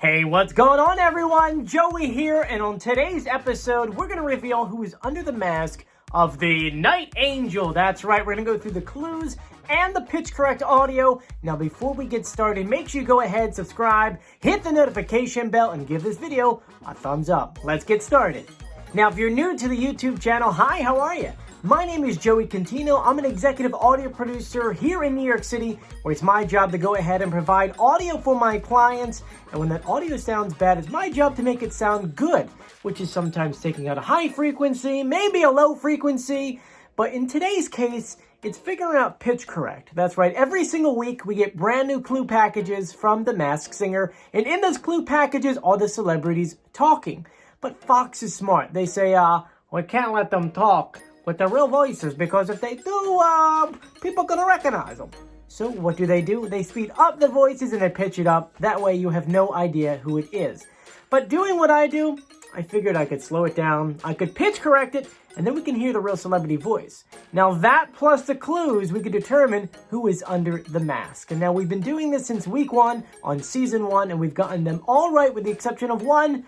Hey, what's going on, everyone? Joey here, and on today's episode, we're going to reveal who is under the mask of the Night Angel. That's right, we're going to go through the clues and the pitch correct audio. Now, before we get started, make sure you go ahead, subscribe, hit the notification bell, and give this video a thumbs up. Let's get started. Now, if you're new to the YouTube channel, hi, how are you? My name is Joey Contino. I'm an executive audio producer here in New York City, where it's my job to go ahead and provide audio for my clients. And when that audio sounds bad, it's my job to make it sound good, which is sometimes taking out a high frequency, maybe a low frequency. But in today's case, it's figuring out pitch correct. That's right. Every single week, we get brand new clue packages from The Masked Singer. And in those clue packages are the celebrities talking. But Fox is smart. They say, we can't let them talk with their real voices, because if they do, people are gonna recognize them. So what do? They speed up the voices and they pitch it up. That way you have no idea who it is. But doing what I do, I figured I could slow it down, I could pitch correct it, and then we can hear the real celebrity voice. Now that plus the clues, we could determine who is under the mask. And now we've been doing this since week 1 on season 1, and we've gotten them all right with the exception of one,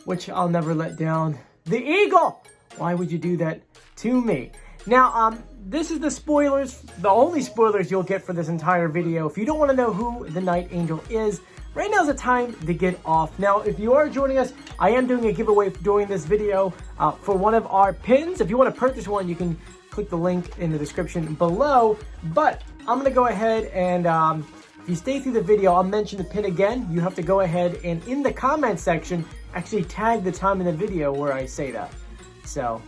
which I'll never let down. The Eagle! Why would you do that to me? Now, this is the spoilers, the only spoilers you'll get for this entire video. If you don't want to know who the Night Angel is, right now is the time to get off. Now, if you are joining us, I am doing a giveaway during this video for one of our pins. If you want to purchase one, you can click the link in the description below. But I'm going to go ahead and if you stay through the video, I'll mention the pin again. You have to go ahead and in the comment section, actually tag the time in the video where I say that. So,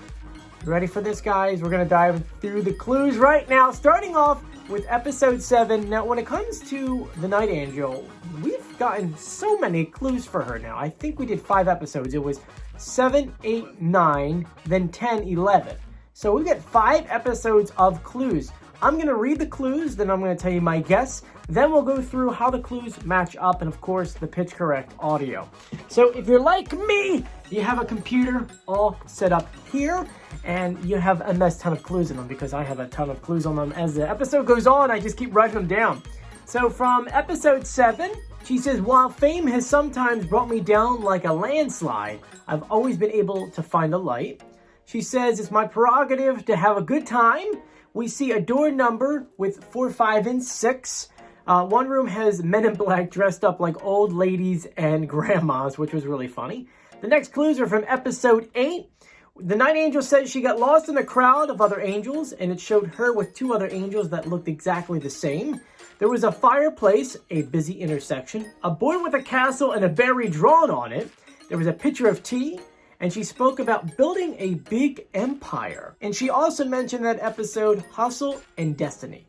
ready for this, guys? We're going to dive through the clues right now, starting off with episode 7. Now, when it comes to the Night Angel, we've gotten so many clues for her now. I think we did 5 episodes. It was 7, 8, 9, then 10, 11. So we got 5 episodes of clues. I'm going to read the clues, then I'm going to tell you my guess. Then we'll go through how the clues match up and, of course, the pitch correct audio. So if you're like me, you have a computer all set up here, and you have a mess ton of clues in them because I have a ton of clues on them. As the episode goes on, I just keep writing them down. So from episode 7, she says, while fame has sometimes brought me down like a landslide, I've always been able to find the light. She says, it's my prerogative to have a good time. We see a door number with 4, 5, and 6. One room has men in black dressed up like old ladies and grandmas, which was really funny. The next clues are from episode 8. The Night Angel says she got lost in a crowd of other angels, and it showed her with 2 other angels that looked exactly the same. There was a fireplace, a busy intersection, a board with a castle and a berry drawn on it. There was a pitcher of tea, and she spoke about building a big empire. And she also mentioned that episode, Hustle and Destiny.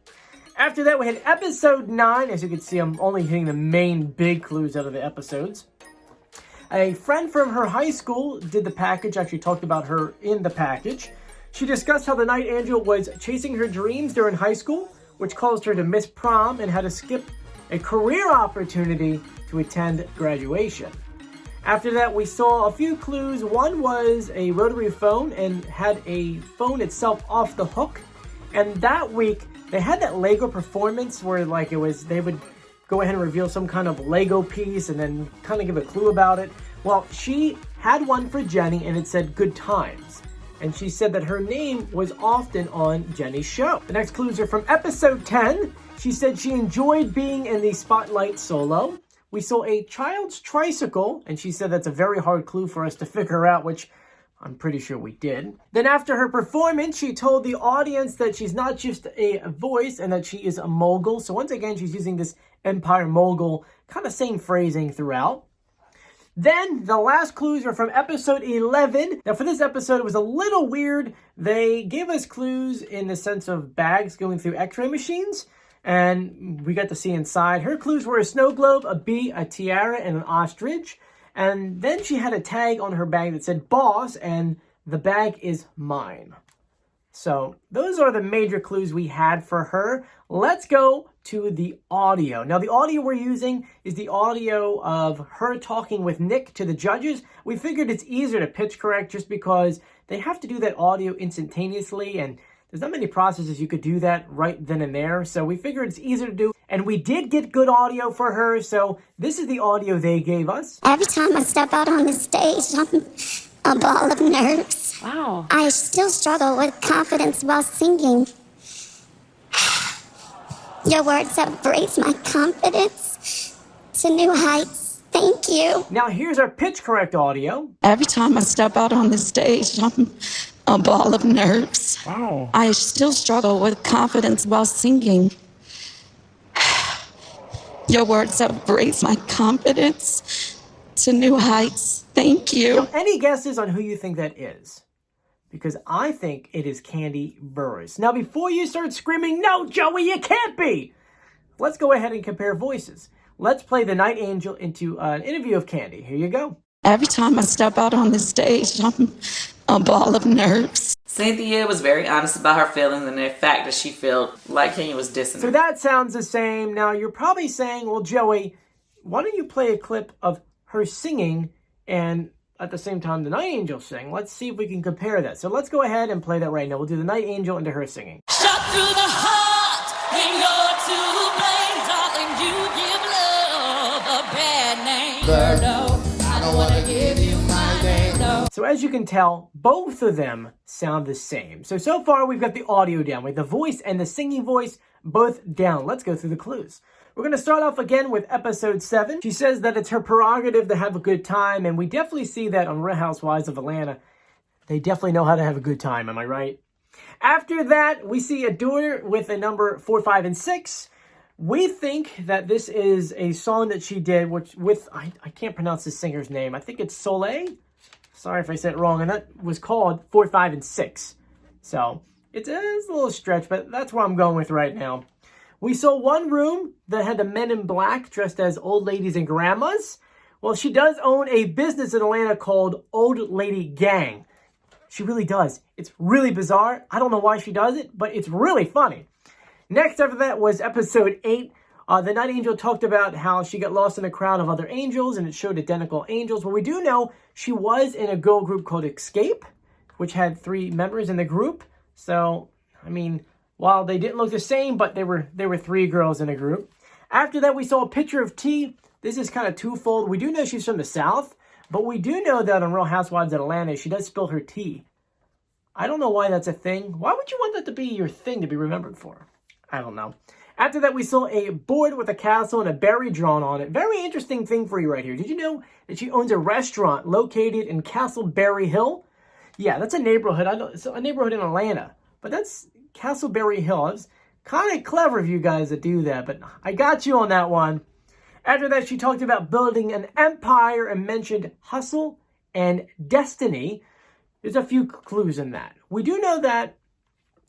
After that, we had episode 9. As you can see, I'm only hitting the main big clues out of the episodes. A friend from her high school did the package, actually talked about her in the package. She discussed how the Night Angel was chasing her dreams during high school, which caused her to miss prom and had to skip a career opportunity to attend graduation. After that, we saw a few clues. One was a rotary phone and had a phone itself off the hook. And that week, they had that Lego performance where like they would go ahead and reveal some kind of Lego piece and then kind of give a clue about it. Well, she had one for Jenny and it said good times. And she said that her name was often on Jenny's show. The next clues are from episode 10. She said she enjoyed being in the spotlight solo. We saw a child's tricycle, and she said that's a very hard clue for us to figure out, which I'm pretty sure we did. Then after her performance, she told the audience that she's not just a voice and that she is a mogul. So once again, she's using this empire mogul, kind of same phrasing throughout. Then the last clues are from episode 11. Now for this episode, it was a little weird. They gave us clues in the sense of bags going through x-ray machines. And we got to see inside. Her clues were a snow globe, a bee, a tiara, and an ostrich. And then she had a tag on her bag that said boss, and the bag is mine. So those are the major clues we had for her. Let's go to the audio. Now, the audio we're using is the audio of her talking with Nick to the judges. We figured it's easier to pitch correct just because they have to do that audio instantaneously, and there's not many processes you could do that right then and there. So we figured it's easier to do. And we did get good audio for her, so this is the audio they gave us. Every time I step out on the stage, I'm a ball of nerves. Wow. I still struggle with confidence while singing. Your words have raised my confidence to new heights. Thank you. Now here's our pitch correct audio. Every time I step out on the stage, I'm a ball of nerves. Wow. I still struggle with confidence while singing. Your words have raised my confidence to new heights. Thank you. Now, any guesses on who you think that is? Because I think it is Kandi Burruss. Now, before you start screaming, no, Joey, you can't be, let's go ahead and compare voices. Let's play The Night Angel into an interview of Kandi. Here you go. Every time I step out on the stage, I'm a ball of nerves. Cynthia was very honest about her feelings and the fact that she felt like Kenya was dissing her. So that sounds the same. Now, you're probably saying, well, Joey, why don't you play a clip of her singing and at the same time the Night Angel sing? Let's see if we can compare that. So let's go ahead and play that right now. We'll do the Night Angel into her singing. Shot through the heart, and you're to blame, darling. You give love a bad name. But no, I don't want to give you my name, no. So as you can tell, both of them sound the same. So far we've got the audio down. We have the voice and the singing voice both down. Let's go through the clues. We're going to start off again with episode 7. She says that it's her prerogative to have a good time, and we definitely see that on Real Housewives of Atlanta. They definitely know how to have a good time, am I right? After that, we see a daughter with a number 4, 5, and 6. We think that this is a song that she did I can't pronounce the singer's name. I think it's Soleil. Sorry if I said it wrong. And that was called 4, 5, and 6. So it's a little stretch, but that's where I'm going with right now. We saw one room that had the men in black dressed as old ladies and grandmas. Well, she does own a business in Atlanta called Old Lady Gang. She really does. It's really bizarre. I don't know why she does it, but it's really funny. Next after that was episode 8. The Night Angel talked about how she got lost in a crowd of other angels and it showed identical angels. Well, we do know she was in a girl group called Escape, which had 3 members in the group. So, I mean, while they didn't look the same, but they were 3 girls in a group. After that, we saw a picture of T. This is kind of twofold. We do know she's from the South, but we do know that on Real Housewives of Atlanta, she does spill her tea. I don't know why that's a thing. Why would you want that to be your thing to be remembered for? I don't know. After that, we saw a board with a castle and a berry drawn on it. Very interesting thing for you right here. Did you know that she owns a restaurant located in Castleberry Hill? Yeah, that's a neighborhood. I know it's a neighborhood in Atlanta, but that's Castleberry Hill. It's kind of clever of you guys to do that, but I got you on that one. After that, she talked about building an empire and mentioned hustle and destiny. There's a few clues in that. We do know that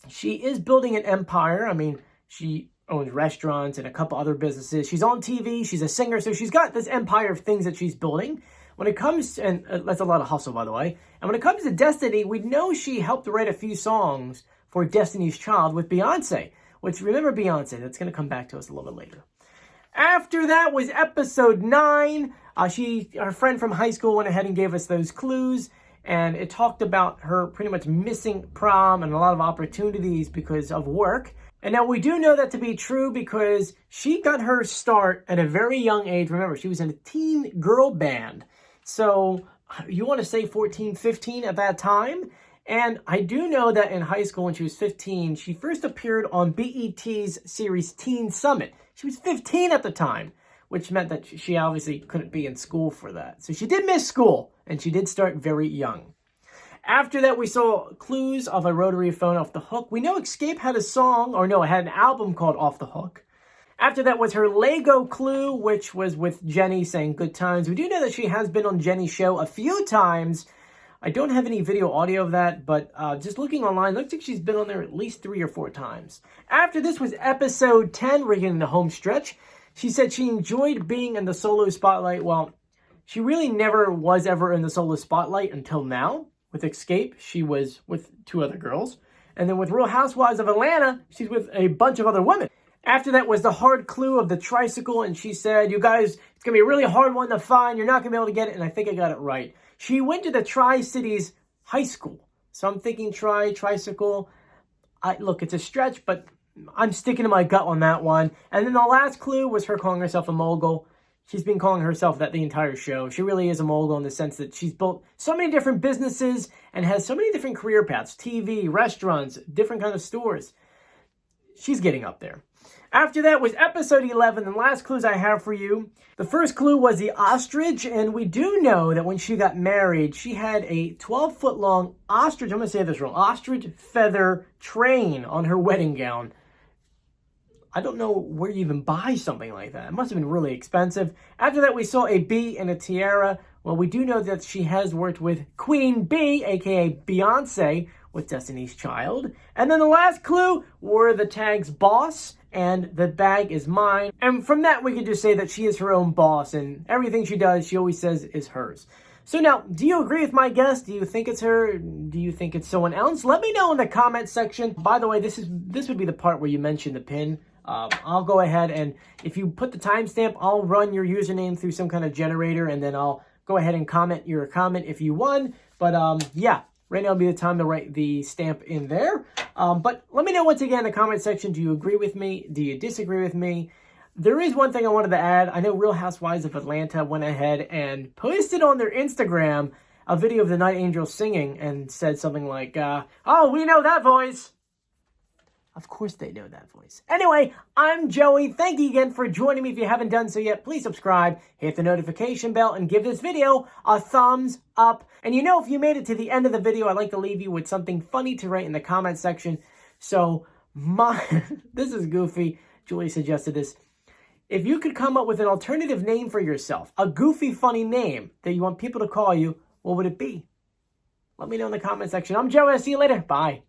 she is building an empire. I mean, she owns restaurants and a couple other businesses. She's on TV. She's a singer. So she's got this empire of things that she's building. When it comes to, and that's a lot of hustle, by the way. And when it comes to Destiny, we know she helped write a few her for Destiny's Child with Beyonce. Which, remember Beyonce, that's going to come back to us a little bit later. After that was episode 9. Our friend from high school went ahead and gave us those clues. And it talked about her pretty much missing prom and a lot of opportunities because of work. And now we do know that to be true because she got her start at a very young age. Remember, she was in a teen girl band. So you want to say 14, 15 at that time? And I do know that in high school when she was 15, she first appeared on BET's series Teen Summit. She was 15 at the time, which meant that she obviously couldn't be in school for that. So she did miss school, and she did start very young. After that, we saw clues of a rotary phone Off the Hook. We know Escape had a song, or no, it had an album called Off the Hook. After that was her Lego clue, which was with Jenny saying good times. We do know that she has been on Jenny's show a few times. I don't have any video audio of that, but just looking online, looks like she's been on there at least 3 or 4 times. After this was episode 10, we're getting the home stretch. She said she enjoyed being in the solo spotlight. Well, she really never was ever in the solo spotlight until now. With Escape, she was with 2 other girls. And then with Real Housewives of Atlanta, she's with a bunch of other women. After that was the hard clue of the tricycle. And she said, you guys, it's going to be a really hard one to find. You're not going to be able to get it. And I think I got it right. She went to the Tri-Cities High School. So I'm thinking tricycle. Look, it's a stretch, but I'm sticking to my gut on that one. And then the last clue was her calling herself a mogul. She's been calling herself that the entire show. She really is a mogul in the sense that she's built so many different businesses and has so many different career paths. TV, restaurants, different kind of stores. She's getting up there. After that was episode 11, and last clues I have for you. The first clue was the ostrich, and we do know that when she got married, she had a 12-foot-long ostrich, I'm going to say this wrong, ostrich feather train on her wedding gown. I don't know where you even buy something like that. It must have been really expensive. After that, we saw a bee and a tiara. Well, we do know that she has worked with Queen Bee, aka Beyonce, with Destiny's Child. And then the last clue were the tags boss and the bag is mine. And from that, we could just say that she is her own boss, and everything she does, she always says is hers. So now, do you agree with my guess? Do you think it's her? Do you think it's someone else? Let me know in the comment section. By the way, this would be the part where you mention the pin. I'll go ahead and if you put the timestamp, I'll run your username through some kind of generator, and then I'll go ahead and comment your comment if you won. But yeah, right now will be the time to write the stamp in there. But let me know once again in the comment section, do you agree with me? Do you disagree with me? There is one thing I wanted to add. I know Real Housewives of Atlanta went ahead and posted on their Instagram a video of the Night Angel singing and said something like, oh, we know that voice. Of course they know that voice. Anyway, I'm Joey. Thank you again for joining me. If you haven't done so yet, please subscribe, hit the notification bell, and give this video a thumbs up. And you know, if you made it to the end of the video, I'd like to leave you with something funny to write in the comment section. So, this is goofy. Julie suggested this. If you could come up with an alternative name for yourself, a goofy, funny name that you want people to call you, what would it be? Let me know in the comment section. I'm Joey. I'll see you later. Bye.